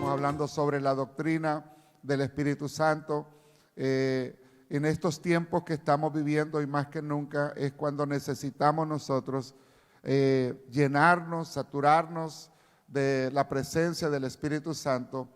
hablando sobre la doctrina del Espíritu Santo. En estos tiempos que estamos viviendo y más que nunca es cuando necesitamos nosotros llenarnos, saturarnos de la presencia del Espíritu Santo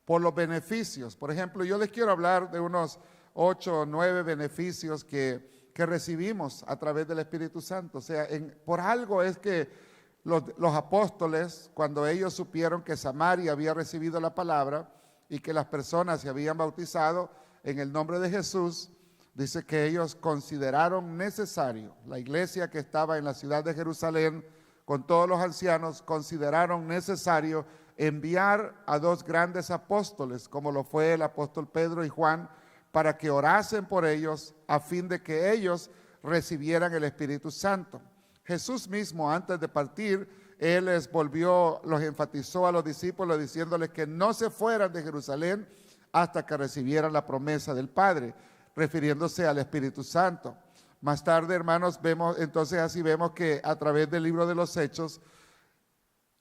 por los beneficios. Por ejemplo, yo les quiero hablar de unos 8 o 9 beneficios que recibimos a través del Espíritu Santo. O sea, por algo es que los apóstoles, cuando ellos supieron que Samaria había recibido la palabra y que las personas se habían bautizado en el nombre de Jesús, dice que ellos consideraron necesario, la iglesia que estaba en la ciudad de Jerusalén, con todos los ancianos, consideraron necesario enviar a 2 grandes apóstoles, como lo fue el apóstol Pedro y Juan, para que orasen por ellos, a fin de que ellos recibieran el Espíritu Santo. Jesús mismo, antes de partir, Él los enfatizó a los discípulos, diciéndoles que no se fueran de Jerusalén hasta que recibieran la promesa del Padre, refiriéndose al Espíritu Santo. Más tarde, hermanos, vemos que a través del libro de los Hechos,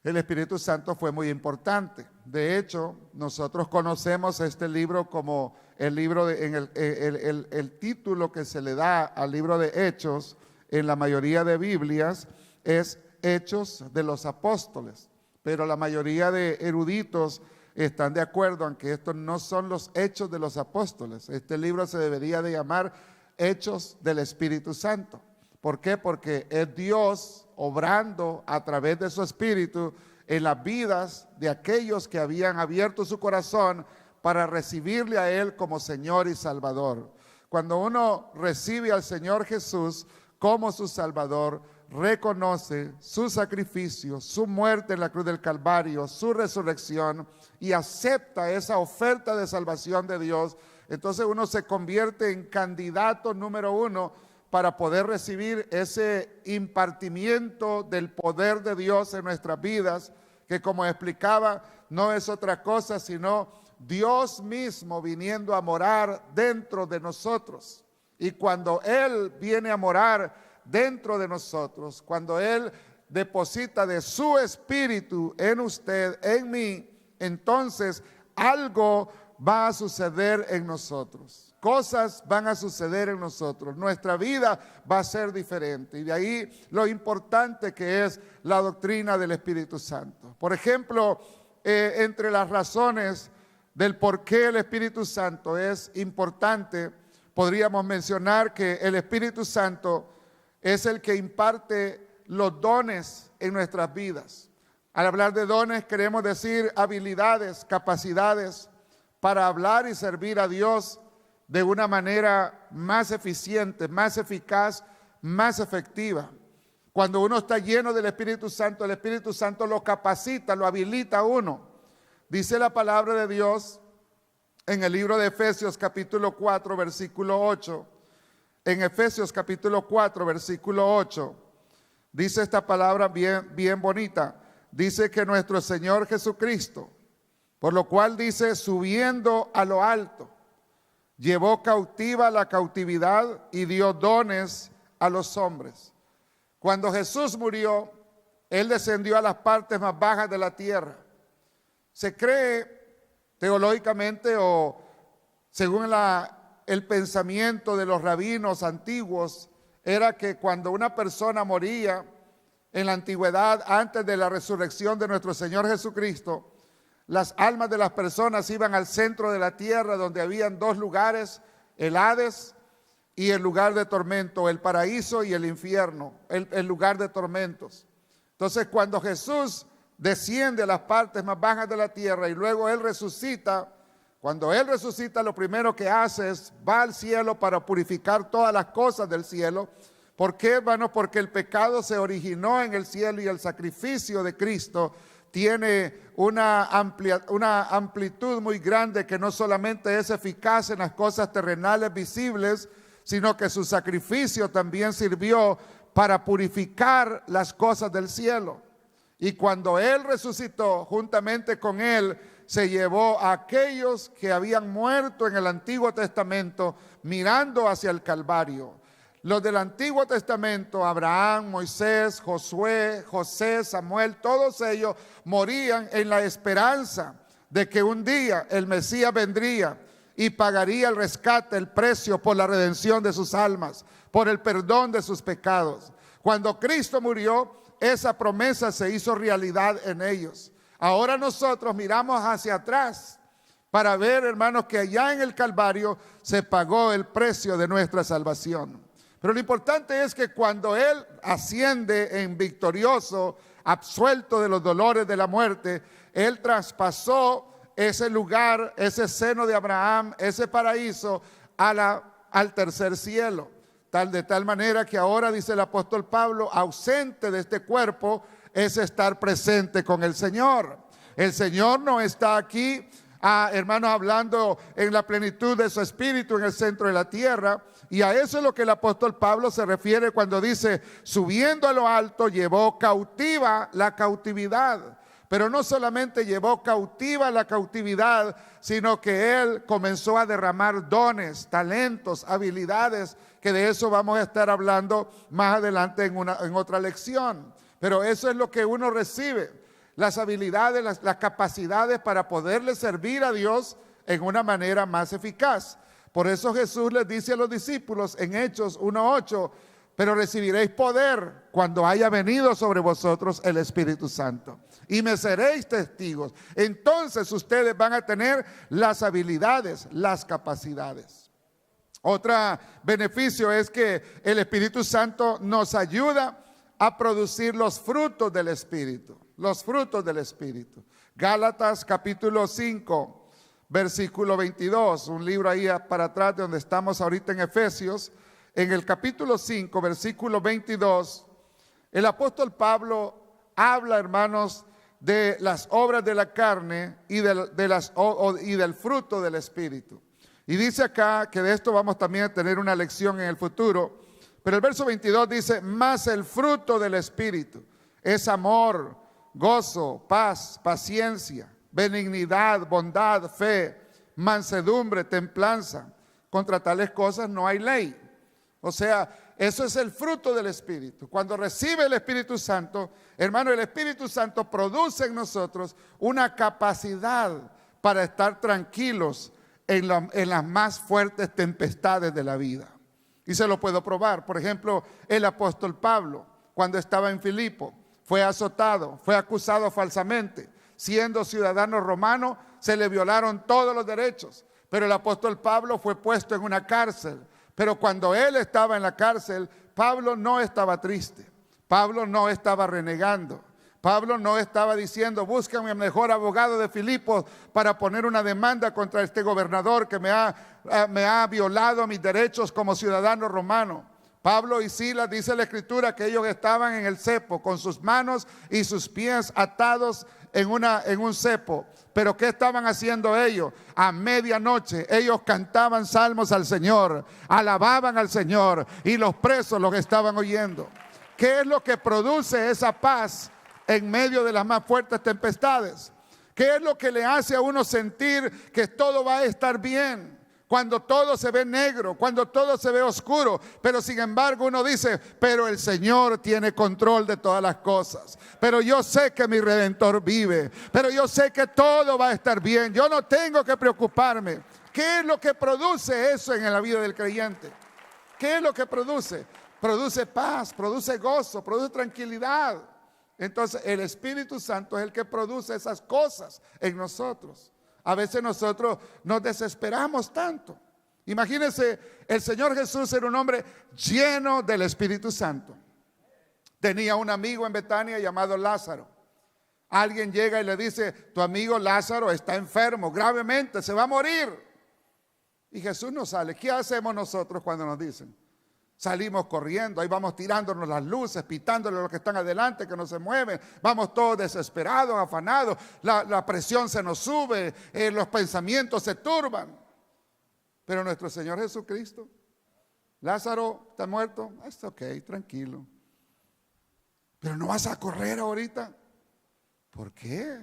el Espíritu Santo fue muy importante. De hecho, nosotros conocemos este libro como el libro, el título que se le da al libro de Hechos en la mayoría de Biblias es Hechos de los Apóstoles. Pero la mayoría de eruditos están de acuerdo en que estos no son los Hechos de los Apóstoles. Este libro se debería de llamar Hechos del Espíritu Santo. ¿Por qué? Porque es Dios obrando a través de su Espíritu en las vidas de aquellos que habían abierto su corazón para recibirle a Él como Señor y Salvador. Cuando uno recibe al Señor Jesús como su Salvador, reconoce su sacrificio, su muerte en la cruz del Calvario, su resurrección y acepta esa oferta de salvación de Dios, entonces uno se convierte en candidato número 1 para poder recibir ese impartimiento del poder de Dios en nuestras vidas, que como explicaba, no es otra cosa sino Dios mismo viniendo a morar dentro de nosotros. Y cuando Él viene a morar dentro de nosotros, cuando Él deposita de su Espíritu en usted, en mí, entonces algo va a suceder en nosotros. Cosas van a suceder en nosotros. Nuestra vida va a ser diferente. Y de ahí lo importante que es la doctrina del Espíritu Santo. Por ejemplo, entre las razones del por qué el Espíritu Santo es importante, podríamos mencionar que el Espíritu Santo es el que imparte los dones en nuestras vidas. Al hablar de dones queremos decir habilidades, capacidades para hablar y servir a Dios de una manera más eficiente, más eficaz, más efectiva. Cuando uno está lleno del Espíritu Santo, el Espíritu Santo lo capacita, lo habilita a uno. Dice la palabra de Dios en el libro de Efesios capítulo 4, versículo 8. En Efesios capítulo 4, versículo 8, dice esta palabra bien bonita. Dice que nuestro Señor Jesucristo, por lo cual dice, subiendo a lo alto, llevó cautiva la cautividad y dio dones a los hombres. Cuando Jesús murió, Él descendió a las partes más bajas de la tierra. Se cree teológicamente o según el pensamiento de los rabinos antiguos, era que cuando una persona moría en la antigüedad, antes de la resurrección de nuestro Señor Jesucristo, las almas de las personas iban al centro de la tierra, donde habían 2 lugares, el Hades y el lugar de tormento, el paraíso y el infierno, el lugar de tormentos. Entonces, cuando Jesús desciende a las partes más bajas de la tierra y luego Él resucita, cuando Él resucita, lo primero que hace es va al cielo para purificar todas las cosas del cielo. ¿Por qué, hermano? Porque el pecado se originó en el cielo y el sacrificio de Cristo tiene una amplitud muy grande, que no solamente es eficaz en las cosas terrenales visibles, sino que su sacrificio también sirvió para purificar las cosas del cielo. Y cuando Él resucitó, juntamente con Él se llevó a aquellos que habían muerto en el Antiguo Testamento mirando hacia el Calvario. Los del Antiguo Testamento, Abraham, Moisés, Josué, José, Samuel, todos ellos morían en la esperanza de que un día el Mesías vendría y pagaría el rescate, el precio por la redención de sus almas, por el perdón de sus pecados. Cuando Cristo murió, esa promesa se hizo realidad en ellos. Ahora nosotros miramos hacia atrás para ver, hermanos, que allá en el Calvario se pagó el precio de nuestra salvación. Pero lo importante es que cuando Él asciende en victorioso, absuelto de los dolores de la muerte, Él traspasó ese lugar, ese seno de Abraham, ese paraíso, al tercer cielo. De tal manera que ahora, dice el apóstol Pablo, ausente de este cuerpo es estar presente con el Señor. El Señor no está aquí, hermanos, hablando en la plenitud de su espíritu en el centro de la tierra. Y a eso es lo que el apóstol Pablo se refiere cuando dice, subiendo a lo alto, llevó cautiva la cautividad. Pero no solamente llevó cautiva la cautividad, sino que Él comenzó a derramar dones, talentos, habilidades, que de eso vamos a estar hablando más adelante en otra lección. Pero eso es lo que uno recibe, las habilidades, las capacidades para poderle servir a Dios en una manera más eficaz. Por eso Jesús les dice a los discípulos en Hechos 1:8, pero recibiréis poder cuando haya venido sobre vosotros el Espíritu Santo. Y me seréis testigos. Entonces ustedes van a tener las habilidades, las capacidades. Otro beneficio es que el Espíritu Santo nos ayuda a producir los frutos del Espíritu. Los frutos del Espíritu. Gálatas capítulo 5, versículo 22. Un libro ahí para atrás de donde estamos ahorita en Efesios. En el capítulo 5, versículo 22, el apóstol Pablo habla, hermanos, de las obras de la carne y del fruto del Espíritu. Y dice acá que de esto vamos también a tener una lección en el futuro. Pero el verso 22 dice, mas el fruto del Espíritu es amor, gozo, paz, paciencia, benignidad, bondad, fe, mansedumbre, templanza. Contra tales cosas no hay ley. O sea, eso es el fruto del Espíritu. Cuando recibe el Espíritu Santo, hermano, el Espíritu Santo produce en nosotros una capacidad para estar tranquilos en las más fuertes tempestades de la vida. Y se lo puedo probar. Por ejemplo, el apóstol Pablo, cuando estaba en Filipo, fue azotado, fue acusado falsamente. Siendo ciudadano romano, se le violaron todos los derechos. Pero el apóstol Pablo fue puesto en una cárcel. Pero cuando él estaba en la cárcel, Pablo no estaba triste. Pablo no estaba renegando. Pablo no estaba diciendo, búscame el mejor abogado de Filipos para poner una demanda contra este gobernador que me ha violado mis derechos como ciudadano romano. Pablo y Silas, dice la Escritura, que ellos estaban en el cepo, con sus manos y sus pies atados en un cepo. Pero ¿qué estaban haciendo ellos? A medianoche ellos cantaban salmos al Señor, alababan al Señor, y los presos los estaban oyendo. ¿Qué es lo que produce esa paz en medio de las más fuertes tempestades? ¿Qué es lo que le hace a uno sentir que todo va a estar bien? Cuando todo se ve negro, cuando todo se ve oscuro, pero sin embargo uno dice, pero el Señor tiene control de todas las cosas. Pero yo sé que mi Redentor vive, pero yo sé que todo va a estar bien. Yo no tengo que preocuparme. ¿Qué es lo que produce eso en la vida del creyente? ¿Qué es lo que produce? Produce paz, produce gozo, produce tranquilidad. Entonces el Espíritu Santo es el que produce esas cosas en nosotros. A veces nosotros nos desesperamos tanto. Imagínense, el Señor Jesús era un hombre lleno del Espíritu Santo. Tenía un amigo en Betania llamado Lázaro. Alguien llega y le dice, tu amigo Lázaro está enfermo gravemente, se va a morir. Y Jesús no sale. ¿Qué hacemos nosotros cuando nos dicen? Salimos corriendo, ahí vamos tirándonos las luces, pitándole a los que están adelante, que no se mueven. Vamos todos desesperados, afanados. La presión se nos sube, los pensamientos se turban. Pero nuestro Señor Jesucristo, Lázaro está muerto, está ok, tranquilo. Pero no vas a correr ahorita. ¿Por qué?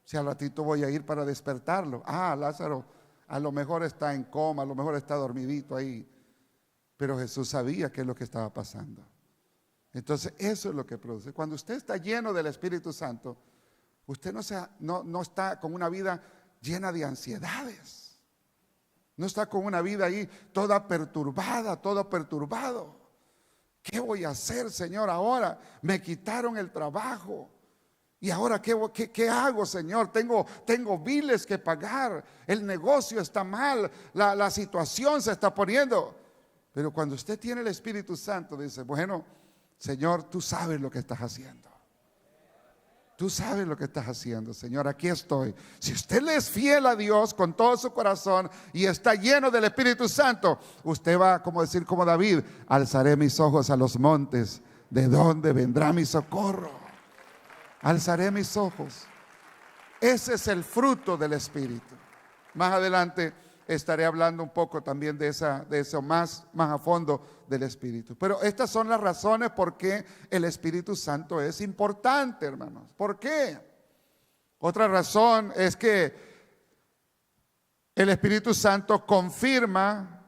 Si al ratito voy a ir para despertarlo. Lázaro a lo mejor está en coma, a lo mejor está dormidito ahí. Pero Jesús sabía qué es lo que estaba pasando. Entonces eso es lo que produce. Cuando usted está lleno del Espíritu Santo, usted no está con una vida llena de ansiedades. No está con una vida ahí toda perturbada, todo perturbado. ¿Qué voy a hacer, Señor, ahora? Me quitaron el trabajo. ¿Y ahora qué hago, Señor? Tengo biles que pagar. El negocio está mal. La situación se está poniendo. Pero cuando usted tiene el Espíritu Santo, dice, bueno, Señor, tú sabes lo que estás haciendo. Tú sabes lo que estás haciendo, Señor, aquí estoy. Si usted le es fiel a Dios con todo su corazón y está lleno del Espíritu Santo, usted va, como decir como David, alzaré mis ojos a los montes, ¿de dónde vendrá mi socorro? Alzaré mis ojos. Ese es el fruto del Espíritu. Más adelante estaré hablando un poco también de eso más a fondo del Espíritu. Pero estas son las razones por qué el Espíritu Santo es importante, hermanos. ¿Por qué? Otra razón es que el Espíritu Santo confirma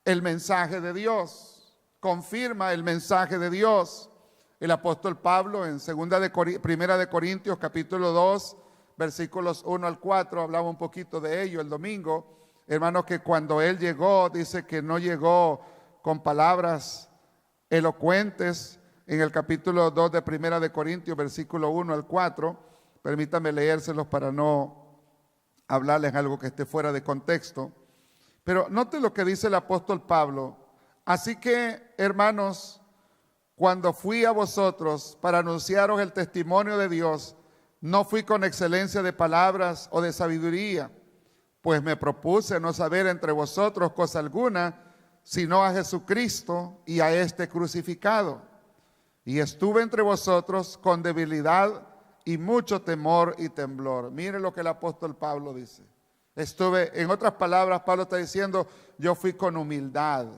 el mensaje de Dios. Confirma el mensaje de Dios. El apóstol Pablo en Primera de Corintios capítulo 2, versículos 1 al 4, hablaba un poquito de ello el domingo. Hermanos, que cuando él llegó, dice que no llegó con palabras elocuentes. En el capítulo 2 de Primera de Corintios, versículo 1 al 4, permítanme leérselos para no hablarles algo que esté fuera de contexto. Pero note lo que dice el apóstol Pablo. Así que, hermanos, cuando fui a vosotros para anunciaros el testimonio de Dios, no fui con excelencia de palabras o de sabiduría, pues me propuse no saber entre vosotros cosa alguna, sino a Jesucristo y a este crucificado. Y estuve entre vosotros con debilidad y mucho temor y temblor. Mire lo que el apóstol Pablo dice. En otras palabras, Pablo está diciendo, yo fui con humildad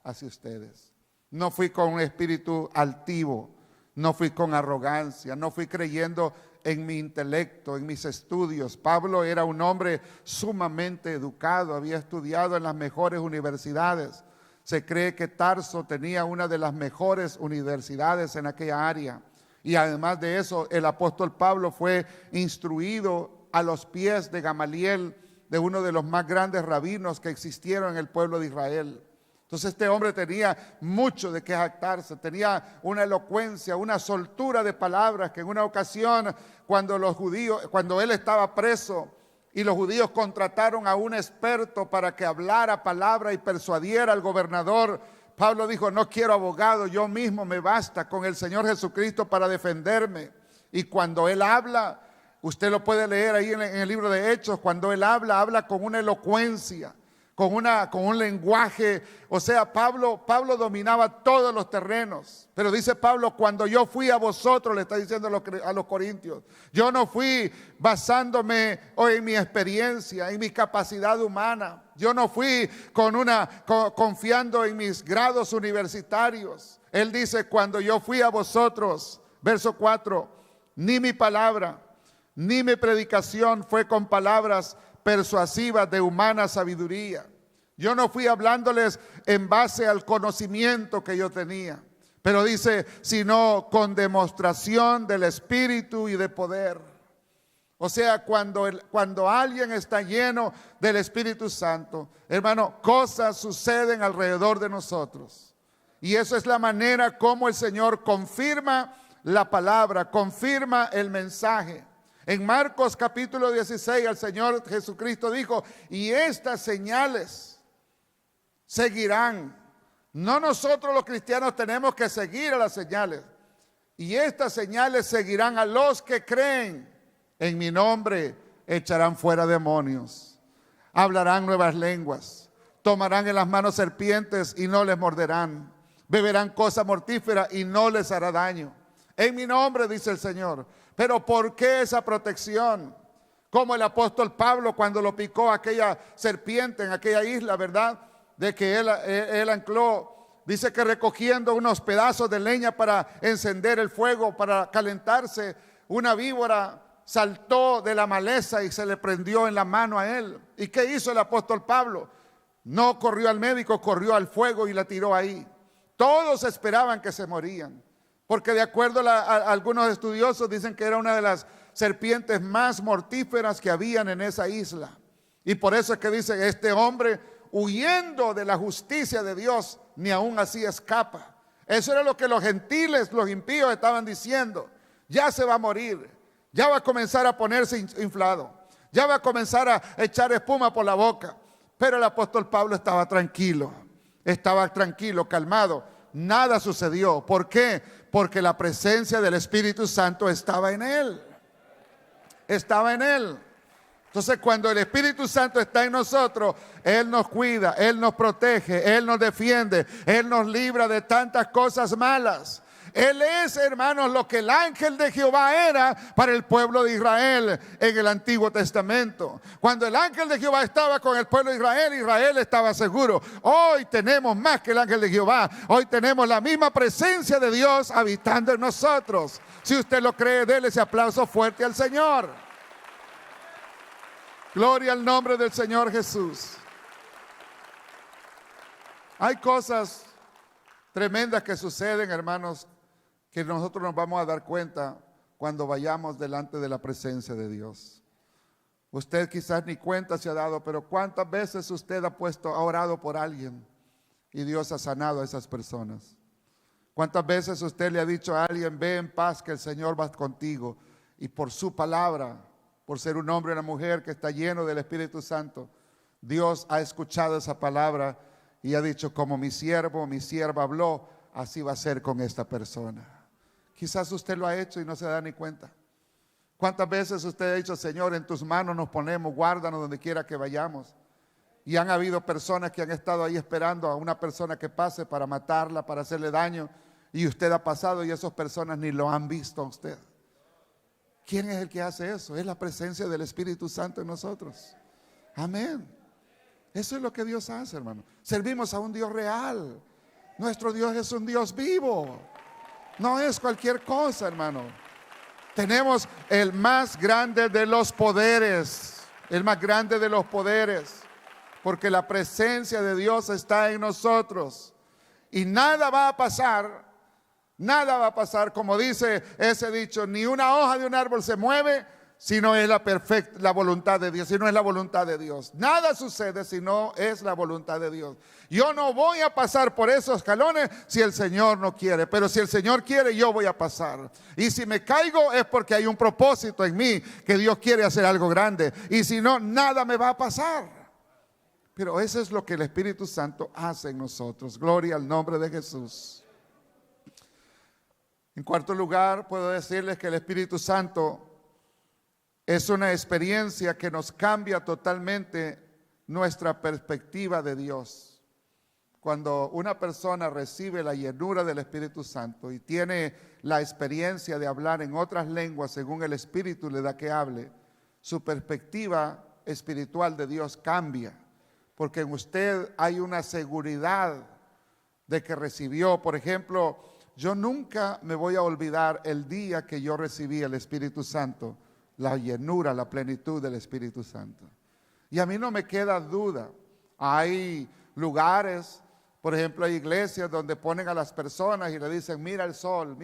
hacia ustedes. No fui con un espíritu altivo, no fui con arrogancia, no fui creyendo en mi intelecto, en mis estudios. Pablo era un hombre sumamente educado, había estudiado en las mejores universidades. Se cree que Tarso tenía una de las mejores universidades en aquella área. Y además de eso, el apóstol Pablo fue instruido a los pies de Gamaliel, de uno de los más grandes rabinos que existieron en el pueblo de Israel. Entonces este hombre tenía mucho de qué jactarse, tenía una elocuencia, una soltura de palabras que en una ocasión cuando él estaba preso y los judíos contrataron a un experto para que hablara palabra y persuadiera al gobernador, Pablo dijo, no quiero abogado, yo mismo me basta con el Señor Jesucristo para defenderme. Y cuando él habla, usted lo puede leer ahí en el libro de Hechos, cuando él habla con una elocuencia, con un lenguaje. O sea, Pablo dominaba todos los terrenos. Pero dice Pablo, cuando yo fui a vosotros, le está diciendo a los corintios, yo no fui basándome en mi experiencia, en mi capacidad humana. Yo no fui confiando en mis grados universitarios. Él dice, cuando yo fui a vosotros, verso 4, ni mi palabra, ni mi predicación fue con palabras persuasivas de humana sabiduría. Yo no fui hablándoles en base al conocimiento que yo tenía, pero dice, sino con demostración del Espíritu y de poder. O sea, cuando alguien está lleno del Espíritu Santo, hermano, cosas suceden alrededor de nosotros. Y eso es la manera como el Señor confirma la palabra, confirma el mensaje. En Marcos capítulo 16 el Señor Jesucristo dijo, y estas señales seguirán. No nosotros los cristianos tenemos que seguir a las señales. Y estas señales seguirán a los que creen. En mi nombre echarán fuera demonios, hablarán nuevas lenguas, tomarán en las manos serpientes y no les morderán, beberán cosa mortífera y no les hará daño. En mi nombre, dice el Señor. Pero ¿por qué esa protección? Como el apóstol Pablo cuando lo picó aquella serpiente en aquella isla, ¿verdad? De que él ancló, dice que recogiendo unos pedazos de leña para encender el fuego, para calentarse, una víbora saltó de la maleza y se le prendió en la mano a él. ¿Y qué hizo el apóstol Pablo? No corrió al médico, corrió al fuego y la tiró ahí. Todos esperaban que se morían, porque de acuerdo a algunos estudiosos dicen que era una de las serpientes más mortíferas que habían en esa isla. Y por eso es que dice, este hombre huyendo de la justicia de Dios, ni aún así escapa. Eso era lo que los gentiles, los impíos estaban diciendo. Ya se va a morir, ya va a comenzar a ponerse inflado, ya va a comenzar a echar espuma por la boca. Pero el apóstol Pablo estaba tranquilo, calmado. Nada sucedió. ¿Por qué? Porque la presencia del Espíritu Santo estaba en él. Estaba en él. Entonces, cuando el Espíritu Santo está en nosotros, Él nos cuida, Él nos protege, Él nos defiende, Él nos libra de tantas cosas malas. Él es, hermanos, lo que el ángel de Jehová era para el pueblo de Israel en el Antiguo Testamento. Cuando el ángel de Jehová estaba con el pueblo de Israel, Israel estaba seguro. Hoy tenemos más que el ángel de Jehová. Hoy tenemos la misma presencia de Dios habitando en nosotros. Si usted lo cree, déle ese aplauso fuerte al Señor. Gloria al nombre del Señor Jesús. Hay cosas tremendas que suceden, hermanos, que nosotros nos vamos a dar cuenta cuando vayamos delante de la presencia de Dios. Usted quizás ni cuenta se ha dado, pero ¿cuántas veces usted ha orado por alguien y Dios ha sanado a esas personas? ¿Cuántas veces usted le ha dicho a alguien, ve en paz que el Señor va contigo? Y por su palabra, por ser un hombre o una mujer que está lleno del Espíritu Santo, Dios ha escuchado esa palabra y ha dicho, como mi siervo, mi sierva habló, así va a ser con esta persona. Quizás usted lo ha hecho y no se da ni cuenta. ¿Cuántas veces usted ha dicho, Señor, en tus manos nos ponemos, guárdanos donde quiera que vayamos? Y han habido personas que han estado ahí esperando a una persona que pase para matarla, para hacerle daño, y usted ha pasado y esas personas ni lo han visto a usted. ¿Quién es el que hace eso? Es la presencia del Espíritu Santo en nosotros. Amén. Eso es lo que Dios hace, hermano. Servimos a un Dios real. Nuestro Dios es un Dios vivo. No es cualquier cosa, hermano. Tenemos el más grande de los poderes. El más grande de los poderes. Porque la presencia de Dios está en nosotros. Y nada va a pasar. Nada va a pasar, como dice ese dicho, ni una hoja de un árbol se mueve si no es la voluntad de Dios, si no es la voluntad de Dios. Nada sucede si no es la voluntad de Dios. Yo no voy a pasar por esos escalones si el Señor no quiere, pero si el Señor quiere, yo voy a pasar. Y si me caigo es porque hay un propósito en mí, que Dios quiere hacer algo grande. Y si no, nada me va a pasar. Pero eso es lo que el Espíritu Santo hace en nosotros. Gloria al nombre de Jesús. En cuarto lugar, puedo decirles que el Espíritu Santo es una experiencia que nos cambia totalmente nuestra perspectiva de Dios. Cuando una persona recibe la llenura del Espíritu Santo y tiene la experiencia de hablar en otras lenguas según el Espíritu le da que hable, su perspectiva espiritual de Dios cambia. Porque en usted hay una seguridad de que recibió, por ejemplo, yo nunca me voy a olvidar el día que yo recibí el Espíritu Santo, la llenura, la plenitud del Espíritu Santo. Y a mí no me queda duda. Hay lugares, por ejemplo, hay iglesias donde ponen a las personas y le dicen, mira el sol,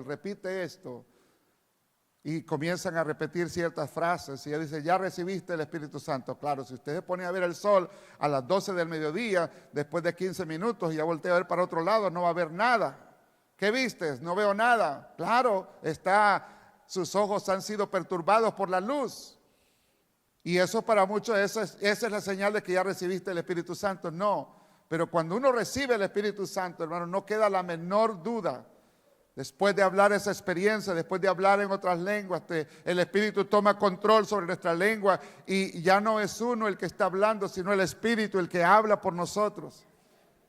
repite esto. Y comienzan a repetir ciertas frases y ella dice, ya recibiste el Espíritu Santo. Claro, si usted se pone a ver el sol a las 12 del mediodía, después de 15 minutos y ya voltea a ver para otro lado, no va a ver nada. ¿Qué vistes? No veo nada. Claro, sus ojos han sido perturbados por la luz. Y eso para muchos, esa es la señal de que ya recibiste el Espíritu Santo. No, pero cuando uno recibe el Espíritu Santo, hermano, no queda la menor duda. Después de hablar esa experiencia, después de hablar en otras lenguas, el Espíritu toma control sobre nuestra lengua y ya no es uno el que está hablando, sino el Espíritu el que habla por nosotros.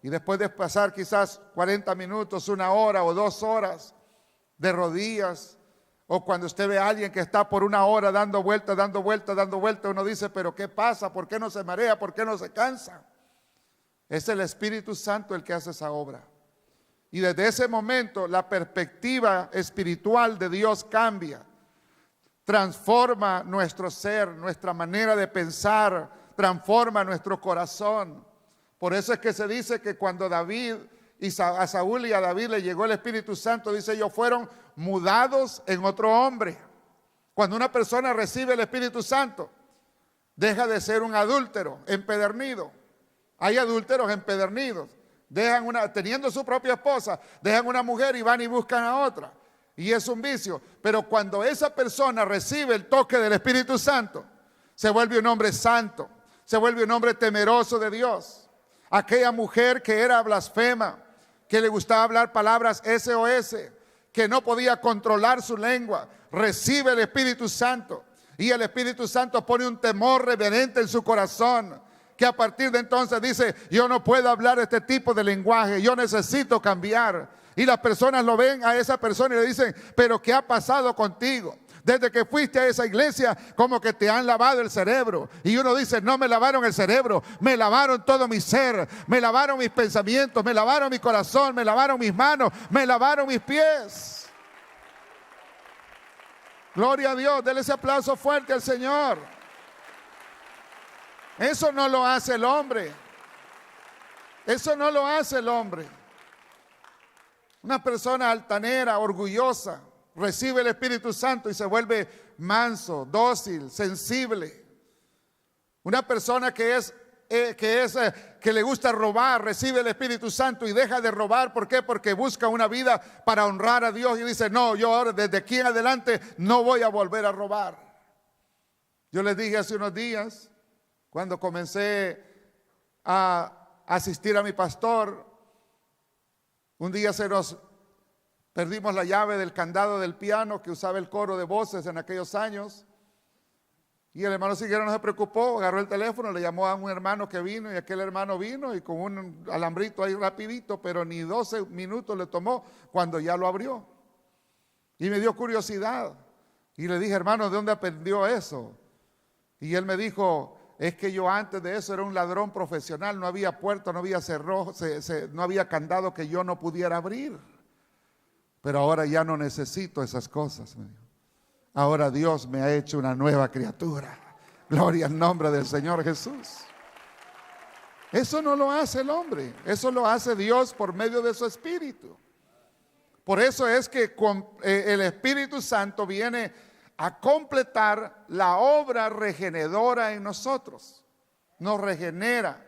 Y después de pasar quizás 40 minutos, 1 hora o 2 horas de rodillas, o cuando usted ve a alguien que está por 1 hora dando vuelta, uno dice, pero ¿qué pasa? ¿Por qué no se marea? ¿Por qué no se cansa? Es el Espíritu Santo el que hace esa obra. Y desde ese momento la perspectiva espiritual de Dios cambia. Transforma nuestro ser, nuestra manera de pensar, transforma nuestro corazón. Por eso es que se dice que cuando a Saúl y a David le llegó el Espíritu Santo, dice ellos fueron mudados en otro hombre. Cuando una persona recibe el Espíritu Santo, deja de ser un adúltero empedernido. Hay adúlteros empedernidos. Teniendo su propia esposa, dejan una mujer y van y buscan a otra. Y es un vicio. Pero cuando esa persona recibe el toque del Espíritu Santo, se vuelve un hombre santo, se vuelve un hombre temeroso de Dios. Aquella mujer que era blasfema, que le gustaba hablar palabras SOS, que no podía controlar su lengua, recibe el Espíritu Santo. Y el Espíritu Santo pone un temor reverente en su corazón, que a partir de entonces dice, yo no puedo hablar este tipo de lenguaje, yo necesito cambiar. Y las personas lo ven a esa persona y le dicen, pero ¿qué ha pasado contigo? Desde que fuiste a esa iglesia, como que te han lavado el cerebro. Y uno dice, no me lavaron el cerebro, me lavaron todo mi ser, me lavaron mis pensamientos, me lavaron mi corazón, me lavaron mis manos, me lavaron mis pies. Gloria a Dios, denle ese aplauso fuerte al Señor. Eso no lo hace el hombre. Eso no lo hace el hombre. Una persona altanera, orgullosa, recibe el Espíritu Santo y se vuelve manso, dócil, sensible. Una persona que le gusta robar, recibe el Espíritu Santo y deja de robar. ¿Por qué? Porque busca una vida para honrar a Dios y dice, no, yo ahora desde aquí en adelante no voy a volver a robar. Yo les dije hace unos días, cuando comencé a asistir a mi pastor, un día perdimos la llave del candado del piano que usaba el coro de voces en aquellos años. Y el hermano Siguero no se preocupó, agarró el teléfono, le llamó a un hermano que vino y aquel hermano vino y con un alambrito ahí rapidito, pero ni 12 minutos le tomó cuando ya lo abrió. Y me dio curiosidad. Y le dije, hermano, ¿de dónde aprendió eso? Y él me dijo, es que yo antes de eso era un ladrón profesional, no había puerto, no había cerrojo, no había candado que yo no pudiera abrir. Pero ahora ya no necesito esas cosas, me dijo. Ahora Dios me ha hecho una nueva criatura. Gloria al nombre del Señor Jesús. Eso no lo hace el hombre, eso lo hace Dios por medio de su Espíritu. Por eso es que el Espíritu Santo viene a completar la obra regeneradora en nosotros. Nos regenera.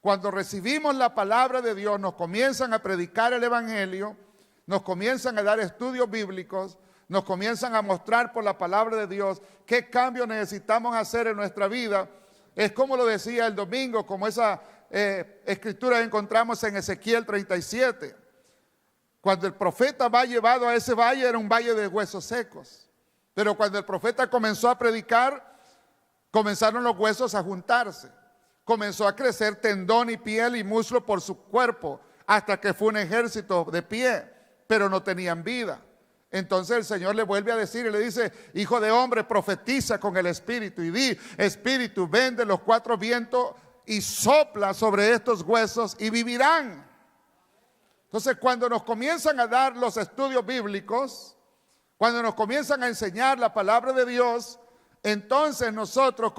Cuando recibimos la palabra de Dios, nos comienzan a predicar el Evangelio, nos comienzan a dar estudios bíblicos, nos comienzan a mostrar por la palabra de Dios qué cambios necesitamos hacer en nuestra vida. Es como lo decía el domingo, como esa escritura que encontramos en Ezequiel 37. Cuando el profeta va llevado a ese valle, era un valle de huesos secos. Pero cuando el profeta comenzó a predicar, comenzaron los huesos a juntarse. Comenzó a crecer tendón y piel y muslo por su cuerpo, hasta que fue un ejército de pie, pero no tenían vida. Entonces el Señor le vuelve a decir y le dice, hijo de hombre, profetiza con el Espíritu y di, Espíritu, ven de los cuatro vientos y sopla sobre estos huesos y vivirán. Entonces cuando nos comienzan a dar los estudios bíblicos, cuando nos comienzan a enseñar la palabra de Dios, entonces nosotros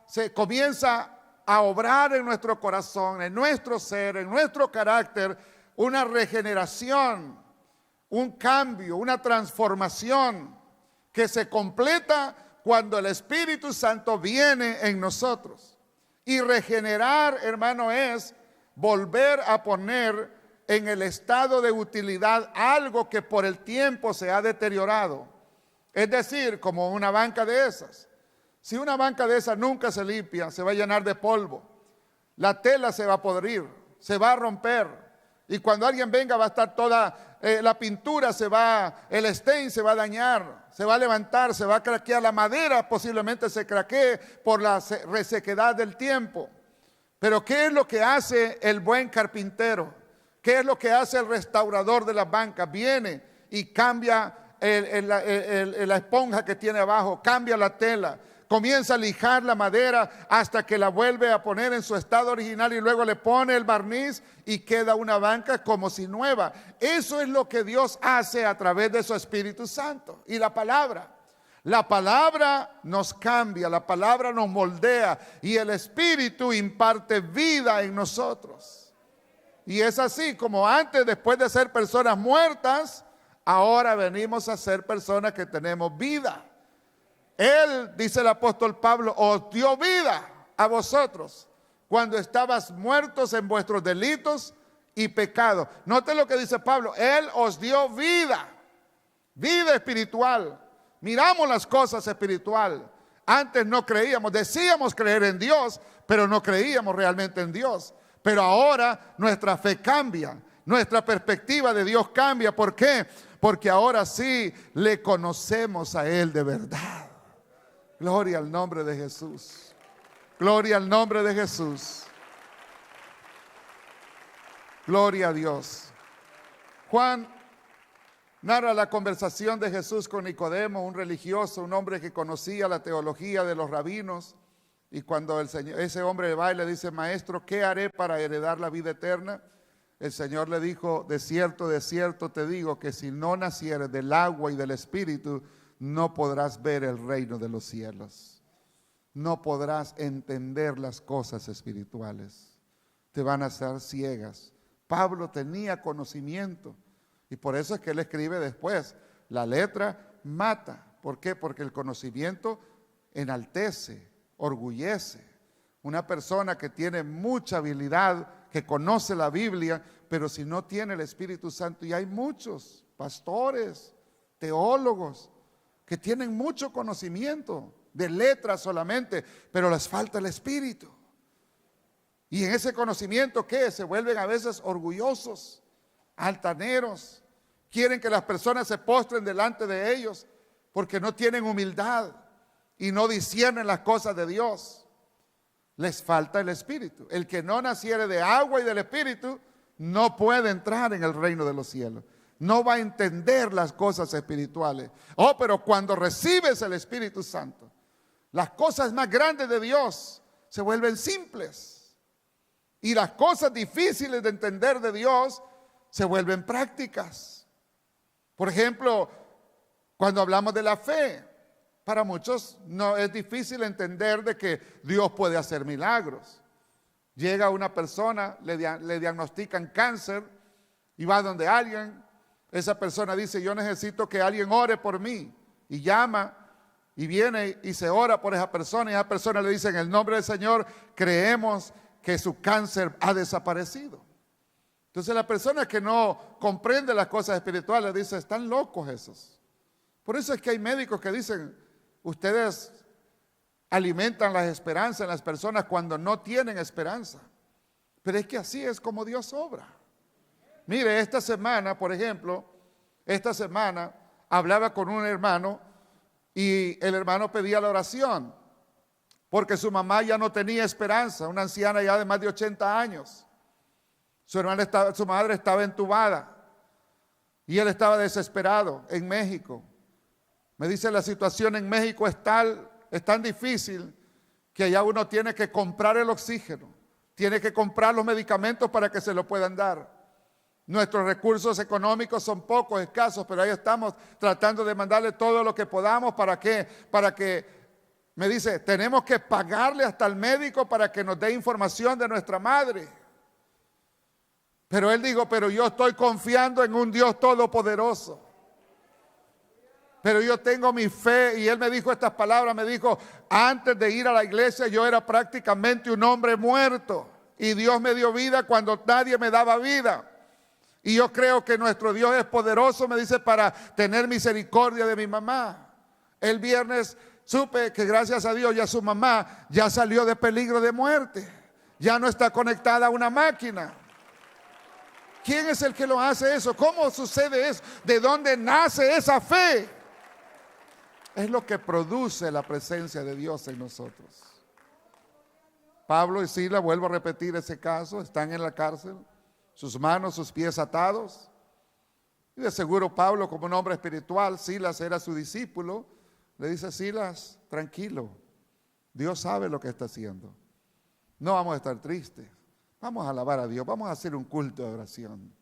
se comienza a obrar en nuestro corazón, en nuestro ser, en nuestro carácter, una regeneración, un cambio, una transformación que se completa cuando el Espíritu Santo viene en nosotros. Y regenerar, hermano, es volver a poner en el estado de utilidad algo que por el tiempo se ha deteriorado. Es decir, como una banca de esas. Si una banca de esas nunca se limpia, se va a llenar de polvo. La tela se va a podrir, se va a romper. Y cuando alguien venga va a estar toda, la pintura el stain se va a dañar, se va a levantar, se va a craquear. La madera posiblemente se craquee por la resequedad del tiempo. Pero ¿qué es lo que hace el buen carpintero? ¿Qué es lo que hace el restaurador de las bancas? Viene y cambia la esponja que tiene abajo, cambia la tela, comienza a lijar la madera hasta que la vuelve a poner en su estado original y luego le pone el barniz y queda una banca como si nueva. Eso es lo que Dios hace a través de su Espíritu Santo y la palabra. La palabra nos cambia, la palabra nos moldea y el Espíritu imparte vida en nosotros. Y es así como antes, después de ser personas muertas, Ahora venimos a ser personas que tenemos vida. Él, dice el apóstol Pablo, os dio vida a vosotros cuando estabas muertos en vuestros delitos y pecados. Note lo que dice Pablo, Él os dio vida, vida espiritual. Miramos las cosas espirituales. Antes no creíamos, decíamos creer en Dios, pero no creíamos realmente en Dios. Pero ahora nuestra fe cambia, nuestra perspectiva de Dios cambia. ¿Por qué? Porque ahora sí le conocemos a Él de verdad. Gloria al nombre de Jesús. Gloria al nombre de Jesús. Gloria a Dios. Juan narra la conversación de Jesús con Nicodemo, un religioso, un hombre que conocía la teología de los rabinos. Y cuando ese hombre va y le dice, maestro, ¿qué haré para heredar la vida eterna? El Señor le dijo, de cierto te digo que si no nacieres del agua y del Espíritu, no podrás ver el reino de los cielos. No podrás entender las cosas espirituales. Te van a hacer ciegas. Pablo tenía conocimiento y por eso es que él escribe después, la letra mata. ¿Por qué? Porque el conocimiento enaltece, orgullece. Una persona que tiene mucha habilidad, que conoce la Biblia, pero si no tiene el Espíritu Santo, y hay muchos pastores, teólogos, que tienen mucho conocimiento de letras solamente, pero les falta el Espíritu. Y en ese conocimiento, ¿qué? Se vuelven a veces orgullosos, altaneros, quieren que las personas se postren delante de ellos, porque no tienen humildad y no disciernen las cosas de Dios. Les falta el Espíritu. El que no naciere de agua y del Espíritu no puede entrar en el reino de los cielos. No va a entender las cosas espirituales. Oh, pero cuando recibes el Espíritu Santo, las cosas más grandes de Dios se vuelven simples. Y las cosas difíciles de entender de Dios se vuelven prácticas. Por ejemplo, cuando hablamos de la fe, para muchos no es difícil entender de que Dios puede hacer milagros. Llega una persona, le diagnostican cáncer y va donde alguien. Esa persona dice, yo necesito que alguien ore por mí. Y llama y viene y se ora por esa persona. Y esa persona le dice, en el nombre del Señor, creemos que su cáncer ha desaparecido. Entonces la persona que no comprende las cosas espirituales dice, están locos esos. Por eso es que hay médicos que dicen, ustedes alimentan las esperanzas en las personas cuando no tienen esperanza. Pero es que así es como Dios obra. Mire, esta semana, por ejemplo, hablaba con un hermano y el hermano pedía la oración porque su mamá ya no tenía esperanza, una anciana ya de más de 80 años. Su madre estaba entubada y él estaba desesperado en México. Me dice, la situación en México es tan difícil que allá uno tiene que comprar el oxígeno, tiene que comprar los medicamentos para que se lo puedan dar. Nuestros recursos económicos son pocos, escasos, pero ahí estamos tratando de mandarle todo lo que podamos. ¿Para qué? Para que, me dice, tenemos que pagarle hasta al médico para que nos dé información de nuestra madre. Pero él dijo, pero yo estoy confiando en un Dios todopoderoso. Pero yo tengo mi fe, y él me dijo estas palabras, me dijo, antes de ir a la iglesia yo era prácticamente un hombre muerto y Dios me dio vida cuando nadie me daba vida. Y yo creo que nuestro Dios es poderoso, me dice, para tener misericordia de mi mamá. El viernes supe que gracias a Dios ya su mamá ya salió de peligro de muerte, ya no está conectada a una máquina. ¿Quién es el que lo hace eso? ¿Cómo sucede eso? ¿De dónde nace esa fe? Es lo que produce la presencia de Dios en nosotros. Pablo y Silas, vuelvo a repetir ese caso, están en la cárcel, sus manos, sus pies atados. Y de seguro Pablo, como un hombre espiritual, Silas era su discípulo, le dice, Silas, tranquilo, Dios sabe lo que está haciendo. No vamos a estar tristes, vamos a alabar a Dios, vamos a hacer un culto de oración,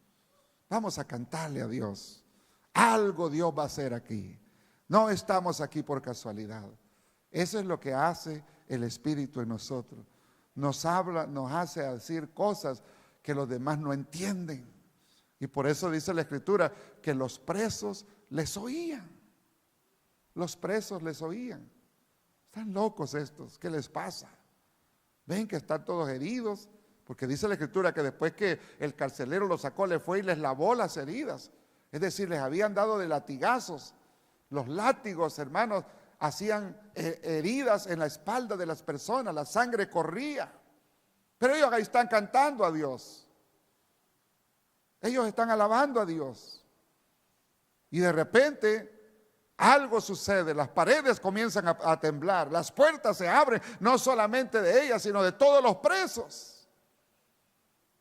vamos a cantarle a Dios. Algo Dios va a hacer aquí. No estamos aquí por casualidad. Eso es lo que hace el Espíritu en nosotros. Nos habla, nos hace decir cosas que los demás no entienden. Y por eso dice la Escritura que los presos les oían. Los presos les oían. Están locos estos, ¿qué les pasa? Ven que están todos heridos, porque dice la Escritura que después que el carcelero los sacó, le fue y les lavó las heridas. Es decir, les habían dado de latigazos. Los látigos, hermanos, hacían heridas en la espalda de las personas, la sangre corría. Pero ellos ahí están cantando a Dios. Ellos están alabando a Dios. Y de repente algo sucede, las paredes comienzan a temblar, las puertas se abren, no solamente de ellas, sino de todos los presos.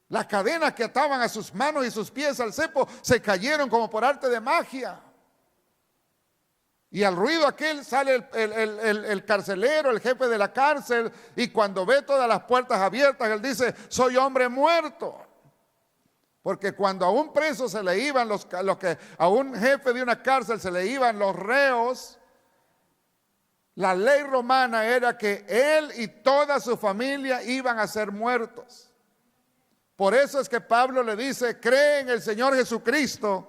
Las cadenas que ataban a sus manos y sus pies al cepo se cayeron como por arte de magia. Y al ruido aquel sale el carcelero, el jefe de la cárcel, y cuando ve todas las puertas abiertas, él dice: soy hombre muerto. Porque cuando a un preso se le iban a un jefe de una cárcel se le iban los reos, la ley romana era que él y toda su familia iban a ser muertos. Por eso es que Pablo le dice: cree en el Señor Jesucristo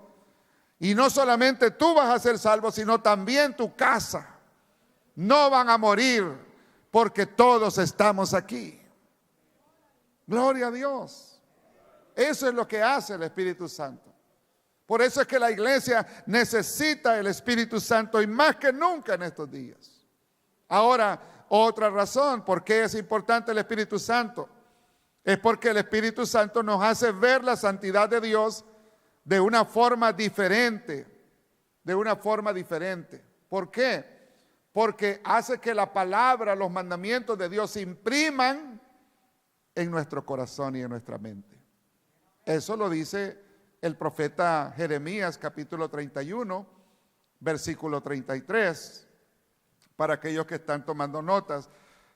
y no solamente tú vas a ser salvo, sino también tu casa. No van a morir porque todos estamos aquí. Gloria a Dios. Eso es lo que hace el Espíritu Santo. Por eso es que la iglesia necesita el Espíritu Santo y más que nunca en estos días. Ahora, otra razón por qué es importante el Espíritu Santo es porque el Espíritu Santo nos hace ver la santidad de Dios de una forma diferente. De una forma diferente. ¿Por qué? Porque hace que la palabra, los mandamientos de Dios se impriman en nuestro corazón y en nuestra mente. Eso lo dice el profeta Jeremías, capítulo 31, versículo 33. Para aquellos que están tomando notas,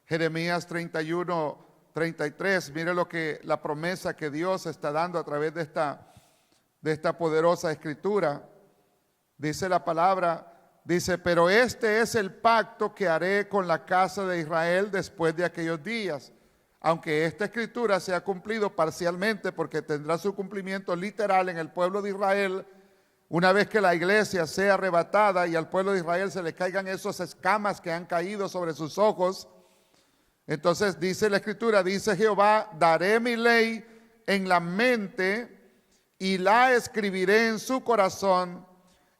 Jeremías 31, 33. Mire la promesa que Dios está dando a través de esta poderosa escritura. Dice la palabra, dice: pero este es el pacto que haré con la casa de Israel después de aquellos días. Aunque esta escritura se ha cumplido parcialmente, porque tendrá su cumplimiento literal en el pueblo de Israel, una vez que la iglesia sea arrebatada y al pueblo de Israel se le caigan esas escamas que han caído sobre sus ojos. Entonces dice la escritura, dice Jehová: daré mi ley en la mente y la escribiré en su corazón,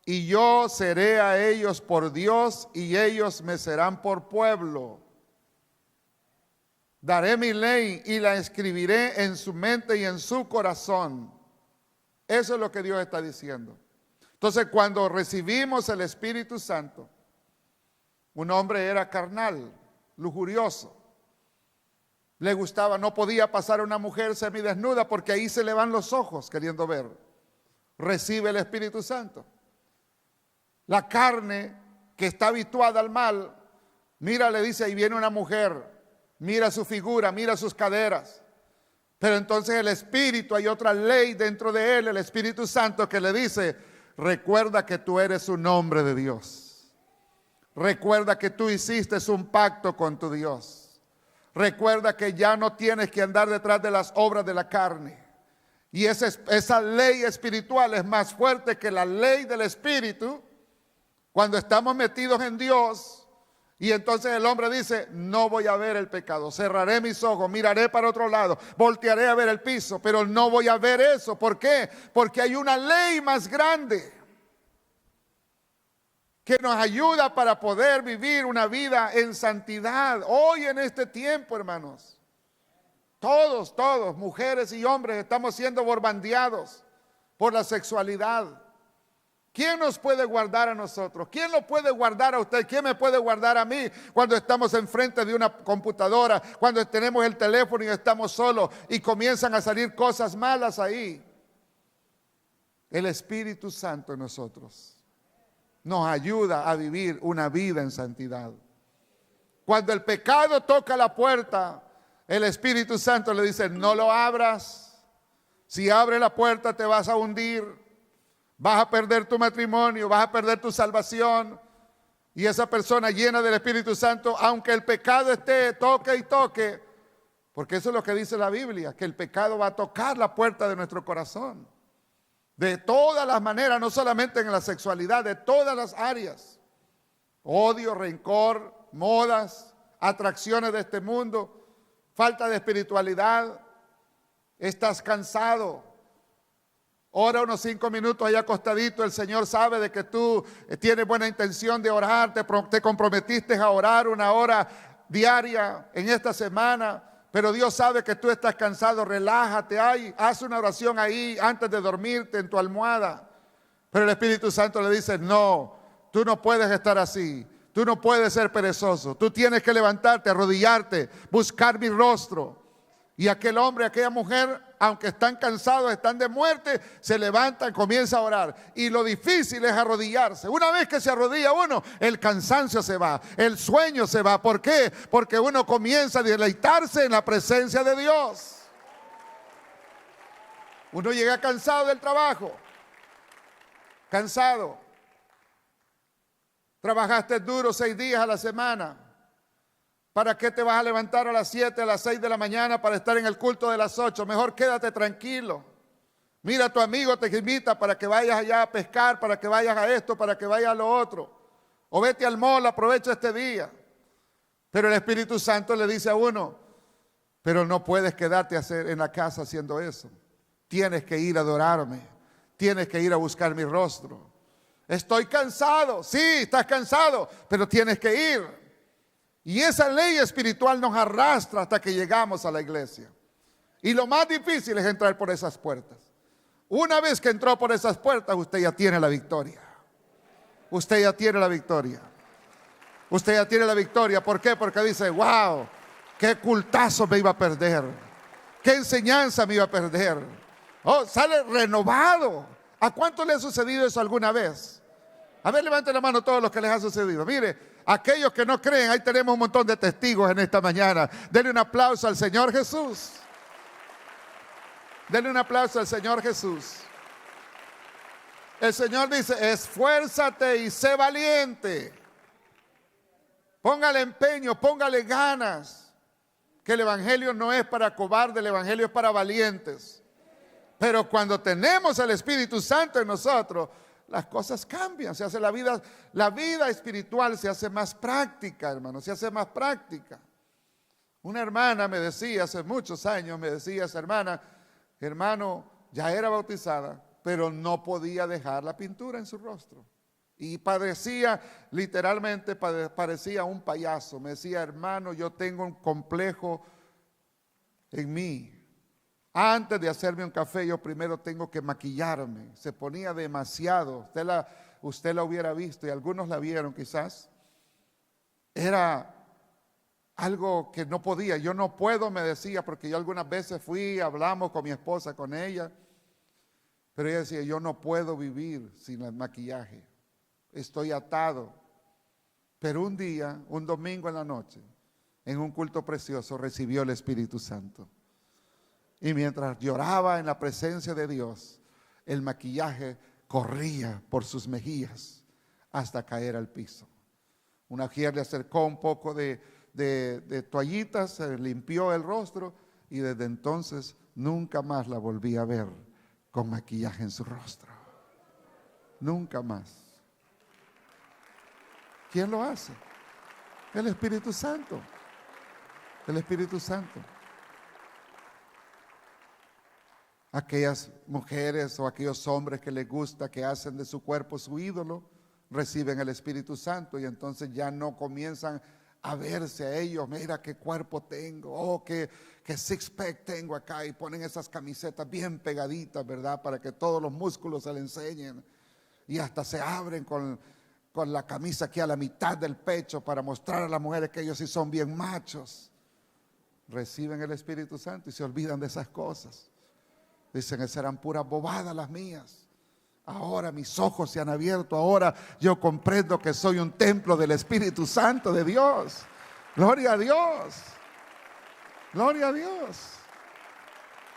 y yo seré a ellos por Dios y ellos me serán por pueblo. Daré mi ley y la escribiré en su mente y en su corazón. Eso es lo que Dios está diciendo. Entonces, cuando recibimos el Espíritu Santo, un hombre era carnal, lujurioso. Le gustaba, no podía pasar a una mujer semidesnuda porque ahí se le van los ojos queriendo ver. Recibe el Espíritu Santo. La carne que está habituada al mal, mira, le dice: ahí viene una mujer. Mira su figura, mira sus caderas. Pero entonces el Espíritu, hay otra ley dentro de él, el Espíritu Santo, que le dice: recuerda que tú eres un hombre de Dios. Recuerda que tú hiciste un pacto con tu Dios. Recuerda que ya no tienes que andar detrás de las obras de la carne. Y esa ley espiritual es más fuerte que la ley del Espíritu cuando estamos metidos en Dios. Y entonces el hombre dice: no voy a ver el pecado, cerraré mis ojos, miraré para otro lado, voltearé a ver el piso, pero no voy a ver eso. ¿Por qué? Porque hay una ley más grande que nos ayuda para poder vivir una vida en santidad. Hoy en este tiempo, hermanos, todos, mujeres y hombres, estamos siendo bombardeados por la sexualidad. ¿Quién nos puede guardar a nosotros? ¿Quién lo puede guardar a usted? ¿Quién me puede guardar a mí cuando estamos enfrente de una computadora? Cuando tenemos el teléfono y estamos solos y comienzan a salir cosas malas ahí. El Espíritu Santo en nosotros nos ayuda a vivir una vida en santidad. Cuando el pecado toca la puerta, el Espíritu Santo le dice: no lo abras. Si abres la puerta te vas a hundir. Vas a perder tu matrimonio, vas a perder tu salvación. Y esa persona llena del Espíritu Santo, aunque el pecado esté, toque y toque, porque eso es lo que dice la Biblia, que el pecado va a tocar la puerta de nuestro corazón. de todas las maneras, no solamente en la sexualidad, de todas las áreas. Odio, rencor, modas, atracciones de este mundo, falta de espiritualidad. Estás cansado. Ora unos 5 minutos ahí acostadito. El Señor sabe de que tú tienes buena intención de orar, te comprometiste a orar 1 hora diaria en esta semana, pero Dios sabe que tú estás cansado. Relájate ahí, haz una oración ahí antes de dormirte en tu almohada. Pero el Espíritu Santo le dice: no, tú no puedes estar así, tú no puedes ser perezoso, tú tienes que levantarte, arrodillarte, buscar mi rostro. Y aquel hombre, aquella mujer, aunque están cansados, están de muerte, se levantan, comienza a orar. Y lo difícil es arrodillarse. Una vez que se arrodilla uno, el cansancio se va, el sueño se va. ¿Por qué? Porque uno comienza a deleitarse en la presencia de Dios. Uno llega cansado del trabajo, cansado. Trabajaste duro 6 días a la semana. ¿Para qué te vas a levantar a las 7, a las 6 de la mañana para estar en el culto de las 8? Mejor quédate tranquilo. Mira, tu amigo te invita para que vayas allá a pescar, para que vayas a esto, para que vayas a lo otro. O vete al mall, aprovecha este día. Pero el Espíritu Santo le dice a uno: pero no puedes quedarte en la casa haciendo eso. Tienes que ir a adorarme. Tienes que ir a buscar mi rostro. Estoy cansado. Sí, estás cansado, pero tienes que ir. Y esa ley espiritual nos arrastra hasta que llegamos a la iglesia. Y lo más difícil es entrar por esas puertas. Una vez que entró por esas puertas, usted ya tiene la victoria. Usted ya tiene la victoria. Usted ya tiene la victoria. ¿Por qué? Porque dice: wow, qué cultazo me iba a perder. Qué enseñanza me iba a perder. Oh, sale renovado. ¿A cuánto le ha sucedido eso alguna vez? A ver, levanten la mano todos los que les ha sucedido. Mire, aquellos que no creen, ahí tenemos un montón de testigos en esta mañana. Denle un aplauso al Señor Jesús. Denle un aplauso al Señor Jesús. El Señor dice: esfuérzate y sé valiente. Póngale empeño, póngale ganas. Que el Evangelio no es para cobardes, el Evangelio es para valientes. Pero cuando tenemos el Espíritu Santo en nosotros, las cosas cambian, se hace la vida espiritual se hace más práctica, hermano, se hace más práctica. Una hermana me decía hace muchos años, me decía esa hermana: hermano, ya era bautizada, pero no podía dejar la pintura en su rostro. Y padecía, literalmente parecía un payaso. Me decía: hermano, yo tengo un complejo en mí. Antes de hacerme un café, yo primero tengo que maquillarme. Se ponía demasiado. Usted la hubiera visto, y algunos la vieron quizás. Era algo que no podía. Yo no puedo, me decía, porque yo algunas veces hablamos con mi esposa, con ella. Pero ella decía: yo no puedo vivir sin el maquillaje. Estoy atado. Pero un día, un domingo en la noche, en un culto precioso, recibió el Espíritu Santo. Y mientras lloraba en la presencia de Dios, el maquillaje corría por sus mejillas hasta caer al piso. Una mujer le acercó un poco de toallitas, se limpió el rostro, y desde entonces nunca más la volví a ver con maquillaje en su rostro. Nunca más. ¿Quién lo hace? El Espíritu Santo. El Espíritu Santo. Aquellas mujeres o aquellos hombres que les gusta, que hacen de su cuerpo su ídolo, reciben el Espíritu Santo y entonces ya no comienzan a verse a ellos: mira qué cuerpo tengo, oh qué six pack tengo acá, y ponen esas camisetas bien pegaditas, ¿verdad? Para que todos los músculos se le enseñen, y hasta se abren con la camisa aquí a la mitad del pecho para mostrar a las mujeres que ellos sí son bien machos. Reciben el Espíritu Santo y se olvidan de esas cosas. Dicen: esas eran puras bobadas las mías. Ahora mis ojos se han abierto, ahora yo comprendo que soy un templo del Espíritu Santo de Dios. Gloria a Dios. Gloria a Dios.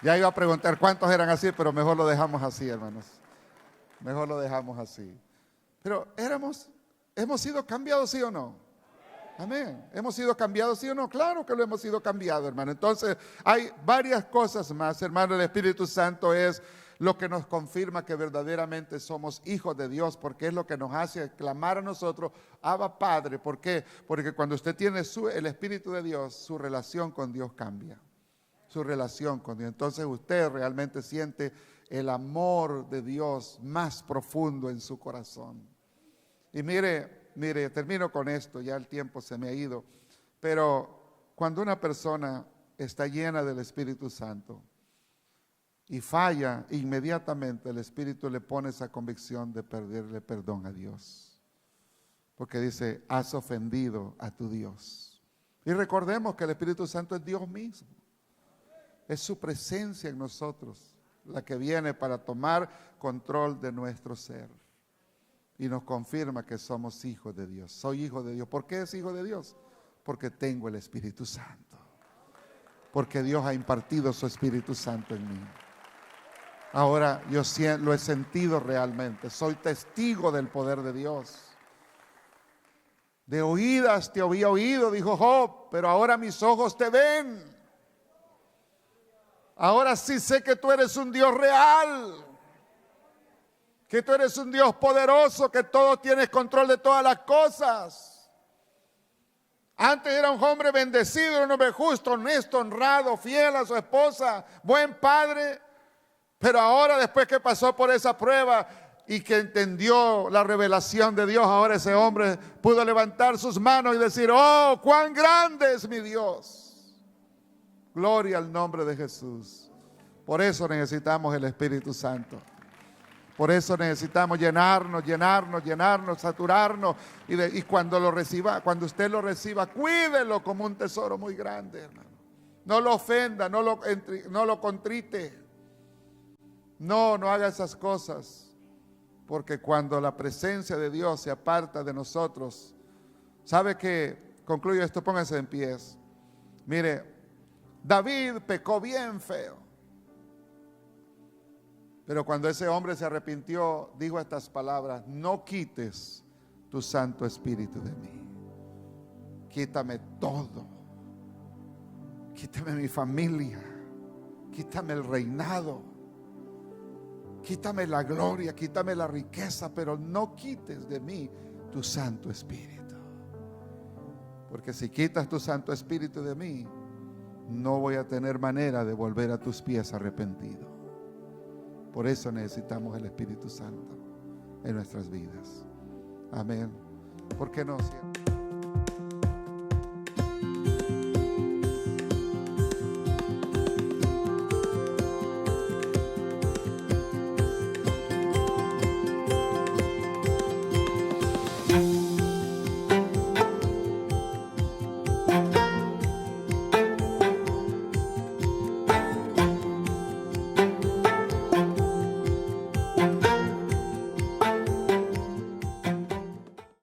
Ya iba a preguntar cuántos eran así, pero mejor lo dejamos así, hermanos. Mejor lo dejamos así. Pero hemos sido cambiados, ¿sí o no? Amén. ¿Hemos sido cambiados, sí o no? Claro que lo hemos sido cambiados, hermano. Entonces hay varias cosas más, hermano. El Espíritu Santo es lo que nos confirma que verdaderamente somos hijos de Dios, porque es lo que nos hace clamar a nosotros, Abba Padre. ¿Por qué? Porque cuando usted tiene el Espíritu de Dios, su relación con Dios cambia. Su relación con Dios. Entonces usted realmente siente el amor de Dios más profundo en su corazón. Y mire, termino con esto, ya el tiempo se me ha ido, pero cuando una persona está llena del Espíritu Santo y falla, inmediatamente el Espíritu le pone esa convicción de pedirle perdón a Dios. Porque dice, has ofendido a tu Dios. Y recordemos que el Espíritu Santo es Dios mismo. Es su presencia en nosotros la que viene para tomar control de nuestro ser. Y nos confirma que somos hijos de Dios. Soy hijo de Dios. ¿Por qué es hijo de Dios? Porque tengo el Espíritu Santo. Porque Dios ha impartido su Espíritu Santo en mí. Ahora yo lo he sentido realmente. Soy testigo del poder de Dios. De oídas te había oído, dijo Job, pero ahora mis ojos te ven. Ahora sí sé que tú eres un Dios real. Que tú eres un Dios poderoso, que todo tienes control de todas las cosas. Antes era un hombre bendecido, era un hombre justo, honesto, honrado, fiel a su esposa, buen padre. Pero ahora, después que pasó por esa prueba y que entendió la revelación de Dios, ahora ese hombre pudo levantar sus manos y decir, oh, cuán grande es mi Dios. Gloria al nombre de Jesús. Por eso necesitamos el Espíritu Santo. Por eso necesitamos llenarnos, saturarnos. Y cuando lo reciba, cuando usted lo reciba, cuídelo como un tesoro muy grande, hermano. No lo ofenda, no lo contrite. No haga esas cosas. Porque cuando la presencia de Dios se aparta de nosotros, ¿sabe qué? Concluyo esto, póngase en pies. Mire, David pecó bien feo. Pero cuando ese hombre se arrepintió, dijo estas palabras: no quites tu Santo Espíritu de mí. Quítame todo. Quítame mi familia. Quítame el reinado. Quítame la gloria, quítame la riqueza, pero no quites de mí tu Santo Espíritu. Porque si quitas tu Santo Espíritu de mí, no voy a tener manera de volver a tus pies arrepentido. Por eso necesitamos el Espíritu Santo en nuestras vidas. Amén. ¿Por qué no?